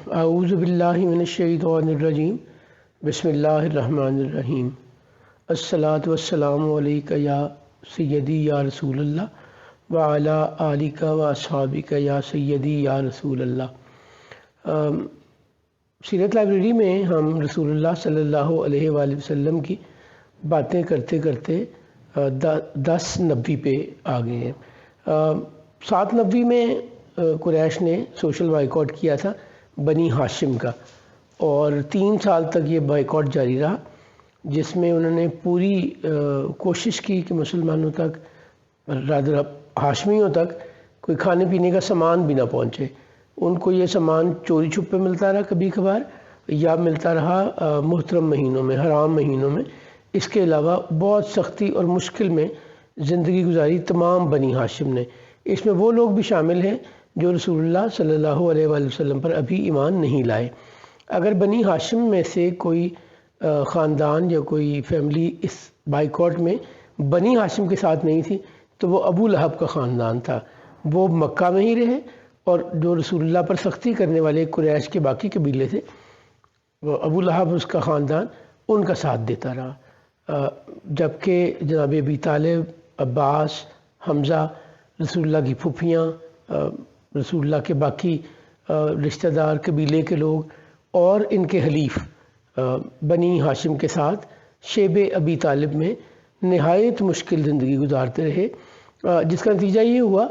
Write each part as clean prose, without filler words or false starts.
اعوذ باللہ من الشیطان الرجیم بسم اللہ الرحمن الرحیم الصلاۃ والسلام علیک یا سیدی یا رسول اللہ وعلی آلک و اصحابک یا سیدی یا رسول اللہ۔ سیرت لائبریری میں ہم رسول اللہ صلی اللہ علیہ وآلہ وسلم کی باتیں کرتے کرتے 1090 پہ آ گئے ہیں۔ 790 میں قریش نے سوشل بائیکاٹ کیا تھا بنی ہاشم کا، اور 3 سال تک یہ بائیکاٹ جاری رہا، جس میں انہوں نے پوری کوشش کی کہ مسلمانوں تک، ہاشمیوں تک کوئی کھانے پینے کا سامان بھی نہ پہنچے۔ ان کو یہ سامان چوری چھپے ملتا رہا کبھی کبھار، یا ملتا رہا محترم مہینوں میں، حرام مہینوں میں۔ اس کے علاوہ بہت سختی اور مشکل میں زندگی گزاری تمام بنی ہاشم نے۔ اس میں وہ لوگ بھی شامل ہیں جو رسول اللہ صلی اللہ علیہ وآلہ وسلم پر ابھی ایمان نہیں لائے۔ اگر بنی ہاشم میں سے کوئی خاندان یا کوئی فیملی اس بائیکاٹ میں بنی ہاشم کے ساتھ نہیں تھی تو وہ ابو لہب کا خاندان تھا۔ وہ مکہ میں ہی رہے، اور جو رسول اللہ پر سختی کرنے والے قریش کے باقی قبیلے تھے، وہ ابو لہب اس کا خاندان ان کا ساتھ دیتا رہا، جبکہ جناب ابی طالب، عباس، حمزہ، رسول اللہ کی پھوپھیاں، رسول اللہ کے باقی رشتہ دار، قبیلے کے لوگ اور ان کے حلیف بنی ہاشم کے ساتھ شیب ابی طالب میں نہایت مشکل زندگی گزارتے رہے، جس کا نتیجہ یہ ہوا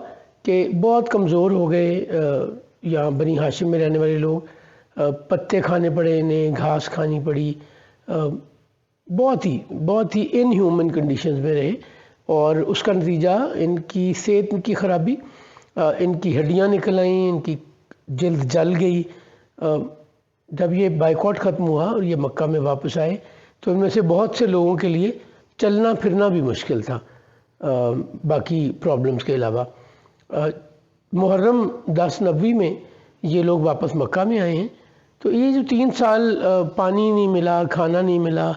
کہ بہت کمزور ہو گئے۔ یہاں بنی ہاشم میں رہنے والے لوگ پتے کھانے پڑے، انہیں گھاس کھانی پڑی، بہت ہی ان ہیومن کنڈیشنز میں رہے، اور اس کا نتیجہ ان کی صحت کی خرابی، ان کی ہڈیاں نکل آئیں، ان کی جلد جل گئی۔ جب یہ بائیکاٹ ختم ہوا اور یہ مکہ میں واپس آئے تو ان میں سے بہت سے لوگوں کے لیے چلنا پھرنا بھی مشکل تھا، باقی پرابلمز کے علاوہ۔ محرم 1090 میں یہ لوگ واپس مکہ میں آئے ہیں، تو یہ جو 3 سال پانی نہیں ملا، کھانا نہیں ملا،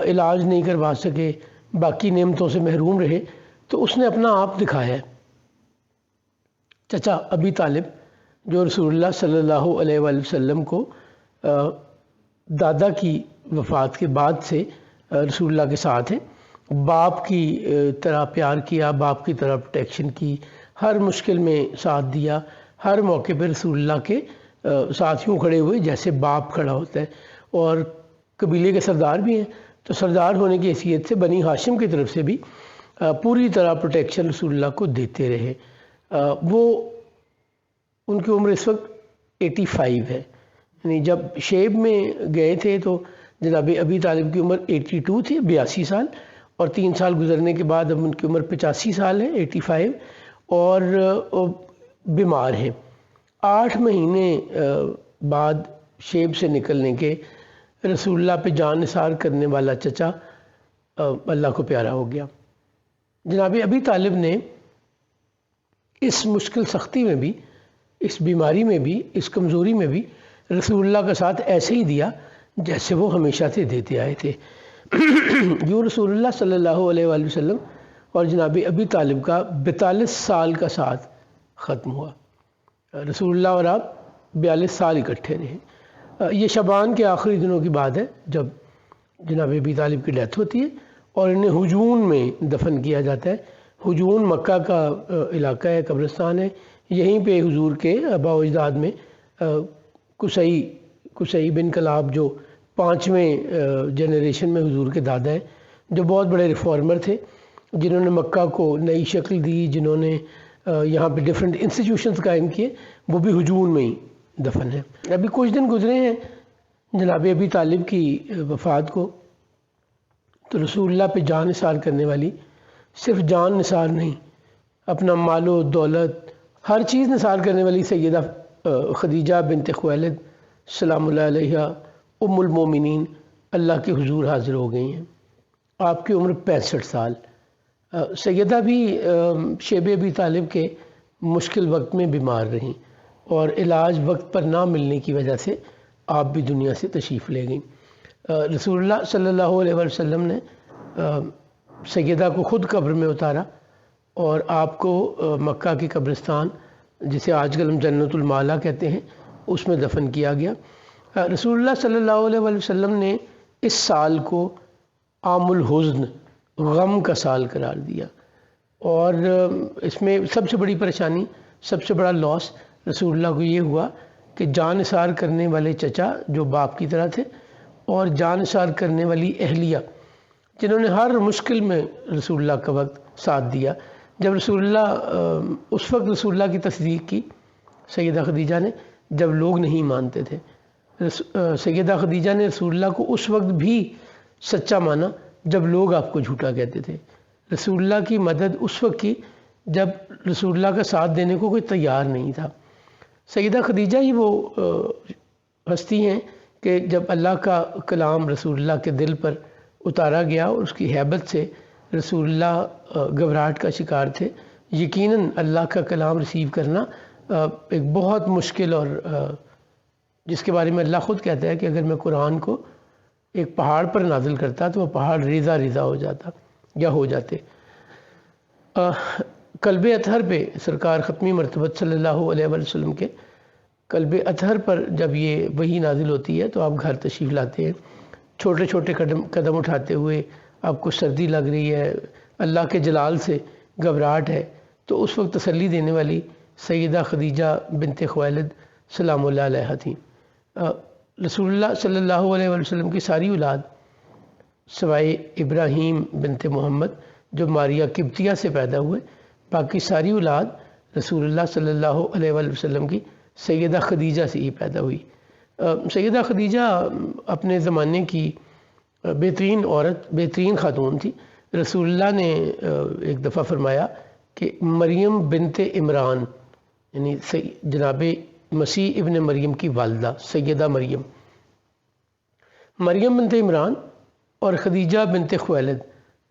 علاج نہیں کروا سکے، باقی نعمتوں سے محروم رہے، تو اس نے اپنا آپ دکھایا ہے۔ چچا ابی طالب جو رسول اللہ صلی اللہ علیہ وآلہ وسلم کو دادا کی وفات کے بعد سے رسول اللہ کے ساتھ ہیں، باپ کی طرح پیار کیا، باپ کی طرح پروٹیکشن کی، ہر مشکل میں ساتھ دیا، ہر موقع پہ رسول اللہ کے ساتھ یوں کھڑے ہوئے جیسے باپ کھڑا ہوتا ہے، اور قبیلے کے سردار بھی ہیں، تو سردار ہونے کی حیثیت سے بنی ہاشم کی طرف سے بھی پوری طرح پروٹیکشن رسول اللہ کو دیتے رہے۔ وہ ان کی عمر اس وقت 85 ہے، یعنی جب شیب میں گئے تھے تو جناب ابی طالب کی عمر 82 تھی، 82 سال، اور 3 سال گزرنے کے بعد اب ان کی عمر 85 سال ہے، 85، اور بیمار ہیں۔ 8 مہینے بعد شیب سے نکلنے کے رسول اللہ پہ جان نثار کرنے والا چچا اللہ کو پیارا ہو گیا۔ جناب ابی طالب نے اس مشکل سختی میں بھی، اس بیماری میں بھی، اس کمزوری میں بھی رسول اللہ کا ساتھ ایسے ہی دیا جیسے وہ ہمیشہ سے دیتے آئے تھے۔ یوں رسول اللہ صلی اللہ علیہ وآلہ وسلم اور جناب ابی طالب کا 42 سال کا ساتھ ختم ہوا۔ رسول اللہ اور آپ 42 سال اکٹھے رہے۔ یہ شعبان کے آخری دنوں کی بات ہے جب جناب ابی طالب کی ڈیتھ ہوتی ہے، اور انہیں ہجون میں دفن کیا جاتا ہے۔ ہجون مکہ کا علاقہ ہے، قبرستان ہے، یہیں پہ حضور کے آباء و اجداد میں قصی بن کلاب جو 5ویں جنریشن میں حضور کے دادا ہیں، جو بہت بڑے ریفارمر تھے، جنہوں نے مکہ کو نئی شکل دی، جنہوں نے یہاں پہ ڈیفرنٹ انسٹیٹیوشنز قائم کیے، وہ بھی ہجون میں ہی دفن ہیں۔ ابھی کچھ دن گزرے ہیں جناب ابی طالب کی وفات کو، تو رسول اللہ پہ جان نثار کرنے والی، صرف جان نثار نہیں، اپنا مال و دولت، ہر چیز نثار کرنے والی سیدہ خدیجہ بنت خویلد سلام اللہ علیہا ام المومنین اللہ کے حضور حاضر ہو گئی ہیں۔ آپ کی عمر 65 سال۔ سیدہ بھی شیب ابی طالب کے مشکل وقت میں بیمار رہیں، اور علاج وقت پر نہ ملنے کی وجہ سے آپ بھی دنیا سے تشریف لے گئیں۔ رسول اللہ صلی اللہ علیہ وسلم نے سیدہ کو خود قبر میں اتارا، اور آپ کو مکہ کی قبرستان، جسے آج کل ہم جنت المالا کہتے ہیں، اس میں دفن کیا گیا۔ رسول اللہ صلی اللہ علیہ وآلہ وسلم نے اس سال کو عام الحزن، غم کا سال قرار دیا، اور اس میں سب سے بڑی پریشانی، سب سے بڑا لاس رسول اللہ کو یہ ہوا کہ جان نثار کرنے والے چچا جو باپ کی طرح تھے، اور جان نثار کرنے والی اہلیہ جنہوں نے ہر مشکل میں رسول اللہ کا وقت ساتھ دیا۔ جب رسول اللہ اس وقت رسول اللہ کی تصدیق کی سیدہ خدیجہ نے جب لوگ نہیں مانتے تھے۔ سیدہ خدیجہ نے رسول اللہ کو اس وقت بھی سچا مانا جب لوگ آپ کو جھوٹا کہتے تھے۔ رسول اللہ کی مدد اس وقت کی جب رسول اللہ کا ساتھ دینے کو کوئی تیار نہیں تھا۔ سیدہ خدیجہ ہی وہ ہستی ہیں کہ جب اللہ کا کلام رسول اللہ کے دل پر اتارا گیا اور اس کی ہیبت سے رسول اللہ گھبراہٹ کا شکار تھے۔ یقیناً اللہ کا کلام ریسیو کرنا ایک بہت مشکل، اور جس کے بارے میں اللہ خود کہتا ہے کہ اگر میں قرآن کو ایک پہاڑ پر نازل کرتا تو وہ پہاڑ ریزہ ریزہ ہو جاتا یا ہو جاتے۔ قلب اطہر پہ سرکار ختمی مرتبت صلی اللہ علیہ وسلم کے قلب اطہر پر جب یہ وحی نازل ہوتی ہے تو آپ گھر تشریف لاتے ہیں، چھوٹے چھوٹے قدم اٹھاتے ہوئے، آپ کو سردی لگ رہی ہے، اللہ کے جلال سے گھبراہٹ ہے، تو اس وقت تسلی دینے والی سیدہ خدیجہ بنت خویلد سلام اللہ علیہ تھیں۔ رسول اللہ صلی اللہ علیہ وسلم کی ساری اولاد سوائے ابراہیم بنت محمد جو ماریہ قبطیہ سے پیدا ہوئے، باقی ساری اولاد رسول اللہ صلی اللہ علیہ وسلم کی سیدہ خدیجہ سے ہی پیدا ہوئی۔ سیدہ خدیجہ اپنے زمانے کی بہترین عورت، بہترین خاتون تھی۔ رسول اللہ نے ایک دفعہ فرمایا کہ مریم بنت عمران، یعنی جناب مسیح ابن مریم کی والدہ سیدہ مریم بنت عمران اور خدیجہ بنت خویلد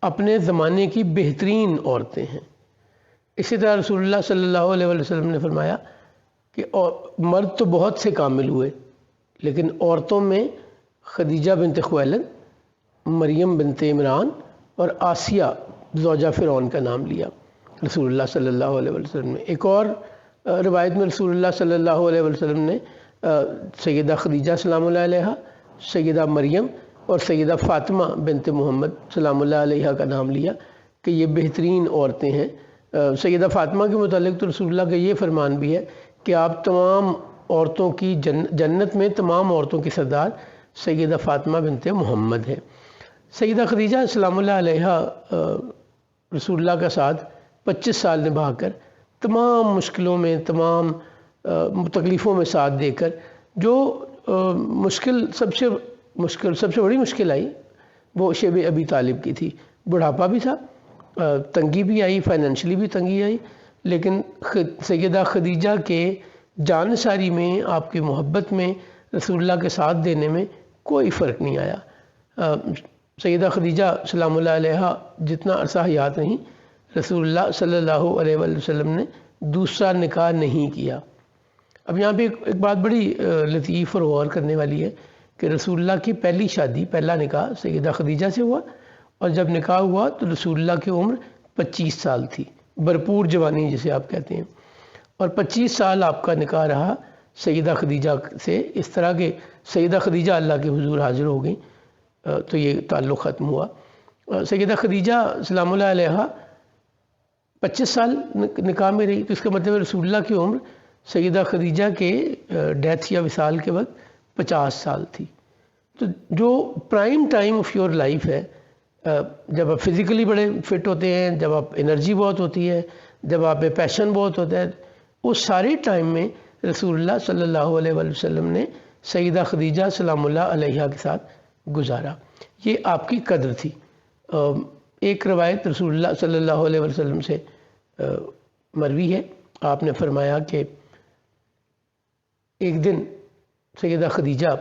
اپنے زمانے کی بہترین عورتیں ہیں۔ اسی طرح رسول اللہ صلی اللہ علیہ وسلم نے فرمایا کہ مرد تو بہت سے کامل ہوئے، لیکن عورتوں میں خدیجہ بنت خویلد، مریم بنت عمران اور آسیہ زوجہ فرعون کا نام لیا رسول اللہ صلی اللہ علیہ وسلم نے۔ ایک اور روایت میں رسول اللہ صلی اللہ علیہ وسلم نے سیدہ خدیجہ سلام اللہ علیہ، سیدہ مریم اور سیدہ فاطمہ بنت محمد سلام اللہ علیہ کا نام لیا کہ یہ بہترین عورتیں ہیں۔ سیدہ فاطمہ کے متعلق تو رسول اللہ کا یہ فرمان بھی ہے کہ آپ تمام عورتوں کی جنت میں تمام عورتوں کی سردار سیدہ فاطمہ بنت محمد ہے۔ سیدہ خدیجہ سلام اللہ علیہ رسول اللہ کا ساتھ 25 سال نبھا کر تمام مشکلوں میں، تمام تکلیفوں میں ساتھ دے کر، جو سب سے بڑی مشکل آئی وہ شیب ابی طالب کی تھی۔ بڑھاپا بھی تھا، تنگی بھی آئی، فائنینشلی بھی تنگی آئی، لیکن سیدہ خدیجہ کے جانثاری میں، آپ کی محبت میں، رسول اللہ کے ساتھ دینے میں کوئی فرق نہیں آیا۔ سیدہ خدیجہ سلام اللہ علیہ جتنا عرصہ حیات رہیں، رسول اللہ صلی اللہ علیہ وسلم نے دوسرا نکاح نہیں کیا۔ اب یہاں پہ ایک بات بڑی لطیف اور غور کرنے والی ہے کہ رسول اللہ کی پہلی شادی، پہلا نکاح سیدہ خدیجہ سے ہوا، اور جب نکاح ہوا تو رسول اللہ کی عمر 25 سال تھی، بھرپور جوانی جسے آپ کہتے ہیں، اور 25 سال آپ کا نکاح رہا سیدہ خدیجہ سے، اس طرح کہ سیدہ خدیجہ اللہ کے حضور حاضر ہو گئیں تو یہ تعلق ختم ہوا۔ سیدہ خدیجہ سلام اللہ علیہ 25 سال نکاح میں رہی، تو اس کا مطلب رسول اللہ کی عمر سیدہ خدیجہ کے ڈیتھ یا وصال کے وقت 50 سال تھی۔ تو جو prime time of your life ہے، جب آپ فزیکلی بڑے فٹ ہوتے ہیں، جب آپ انرجی بہت ہوتی ہے، جب آپ میں پیشن بہت ہوتا ہے، اس سارے ٹائم میں رسول اللہ صلی اللہ علیہ وسلم نے سیدہ خدیجہ سلام اللہ علیہ کے ساتھ گزارا۔ یہ آپ کی قدر تھی۔ ایک روایت رسول اللہ صلی اللہ علیہ وسلم سے مروی ہے، آپ نے فرمایا کہ ایک دن سیدہ خدیجہ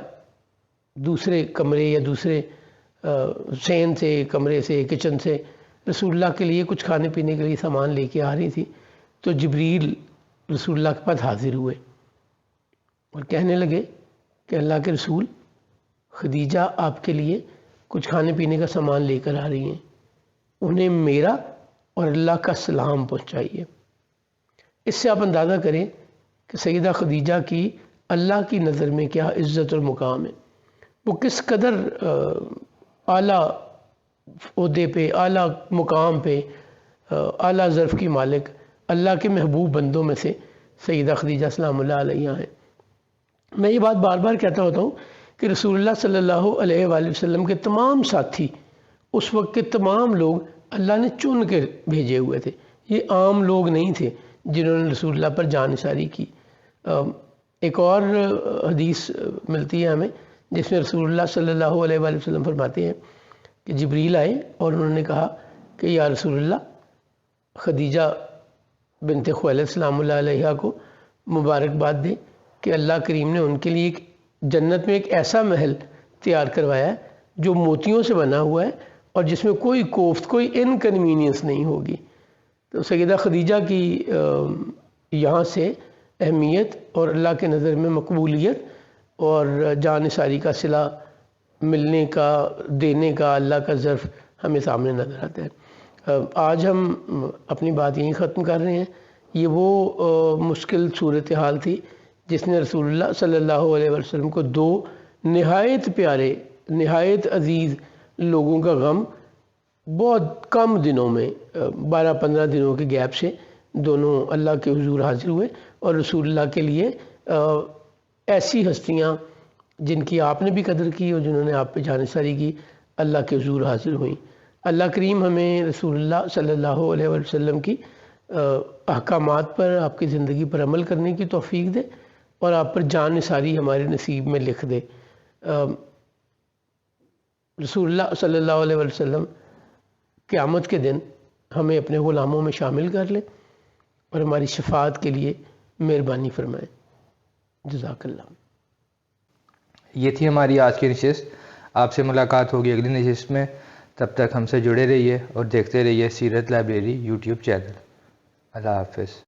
دوسرے کمرے یا دوسرے سین سے، کمرے سے، کچن سے رسول اللہ کے لیے کچھ کھانے پینے کے لیے سامان لے کے آ رہی تھی، تو جبریل رسول اللہ کے پاس حاضر ہوئے اور کہنے لگے کہ اللہ کے رسول، خدیجہ آپ کے لیے کچھ کھانے پینے کا سامان لے کر آ رہی ہیں، انہیں میرا اور اللہ کا سلام پہنچائیے۔ اس سے آپ اندازہ کریں کہ سیدہ خدیجہ کی اللہ کی نظر میں کیا عزت اور مقام ہے، وہ کس قدر اعلیٰ عہدے پہ، اعلیٰ مقام پہ، اعلیٰ ظرف کی مالک، اللہ کے محبوب بندوں میں سے سیدہ خدیجہ سلام اللہ علیہ ہیں۔ میں یہ بات بار بار کہتا ہوتا ہوں کہ رسول اللہ صلی اللہ علیہ وآلہ وسلم کے تمام ساتھی، اس وقت کے تمام لوگ اللہ نے چن کے بھیجے ہوئے تھے، یہ عام لوگ نہیں تھے جنہوں نے رسول اللہ پر جان نثاری کی۔ ایک اور حدیث ملتی ہے ہمیں جس میں رسول اللہ صلی اللہ علیہ وآلہ وسلم فرماتے ہیں کہ جبریل آئے اور انہوں نے کہا کہ یا رسول اللہ، خدیجہ بنت خویلد سلام اللہ علیہ کو مبارکباد دیں کہ اللہ کریم نے ان کے لیے ایک جنت میں ایک ایسا محل تیار کروایا ہے جو موتیوں سے بنا ہوا ہے اور جس میں کوئی کوفت، کوئی انکنوینئنس نہیں ہوگی۔ تو سیدہ خدیجہ کی یہاں سے اہمیت اور اللہ کے نظر میں مقبولیت اور جان نثاری کا صلہ ملنے کا، دینے کا اللہ کا ظرف ہمیں سامنے نظر آتا ہے۔ آج ہم اپنی بات یہیں ختم کر رہے ہیں۔ یہ وہ مشکل صورتحال تھی جس نے رسول اللہ صلی اللہ علیہ وسلم کو دو نہایت پیارے، نہایت عزیز لوگوں کا غم بہت کم دنوں میں، 12-15 دنوں کے گیپ سے دونوں اللہ کے حضور حاضر ہوئے، اور رسول اللہ کے لیے ایسی ہستیاں جن کی آپ نے بھی قدر کی اور جنہوں نے آپ پہ جان نثاری کی، اللہ کے حضور حاضر ہوئیں۔ اللہ کریم ہمیں رسول اللہ صلی اللہ علیہ وسلم کی احکامات پر، آپ کی زندگی پر عمل کرنے کی توفیق دے اور آپ پر جان نثاری ہمارے نصیب میں لکھ دے۔ رسول اللہ صلی اللہ علیہ وسلم قیامت کے دن ہمیں اپنے غلاموں میں شامل کر لے اور ہماری شفاعت کے لیے مہربانی فرمائے۔ جزاک اللہ۔ یہ تھی ہماری آج کی نشست۔ آپ سے ملاقات ہوگی اگلی نشست میں، تب تک ہم سے جڑے رہیے اور دیکھتے رہیے سیرت لائبریری یوٹیوب چینل۔ اللہ حافظ۔